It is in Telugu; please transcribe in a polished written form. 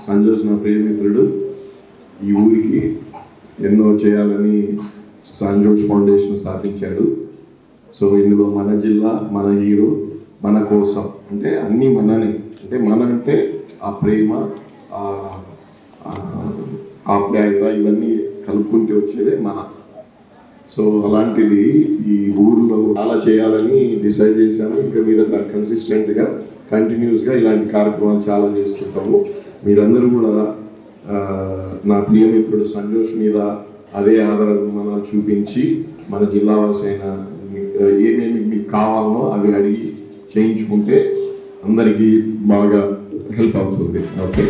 సంజోష్ నా ప్రియమిత్రుడు. ఈ ఊరికి ఎన్నో చేయాలని సంజోష్ ఫౌండేషన్ స్థాపించాడు. సో ఇందులో మన జిల్లా, మన హీరో, మన కోసం అంటే అన్నీ మననే. అంటే మన అంటే ఆ ప్రేమ, ఆప్యాయత ఇవన్నీ కలుపుకుంటూ వచ్చేదే మన. సో అలాంటిది ఈ ఊర్లో చాలా చేయాలని డిసైడ్ చేశాను. ఇంకా మీద కన్సిస్టెంట్గా కంటిన్యూస్గా ఇలాంటి కార్యక్రమాలు చాలా చేస్తుంటాము. మీరందరూ కూడా నా ప్రియమిత్రుడు సంజోష్ మీద అదే ఆదరణ చూపించి మన జిల్లా వాసైన ఏమేమి మీకు కావాలనో అవి అడిగి చేయించుకుంటే అందరికీ బాగా హెల్ప్ అవుతుంది. ఓకే.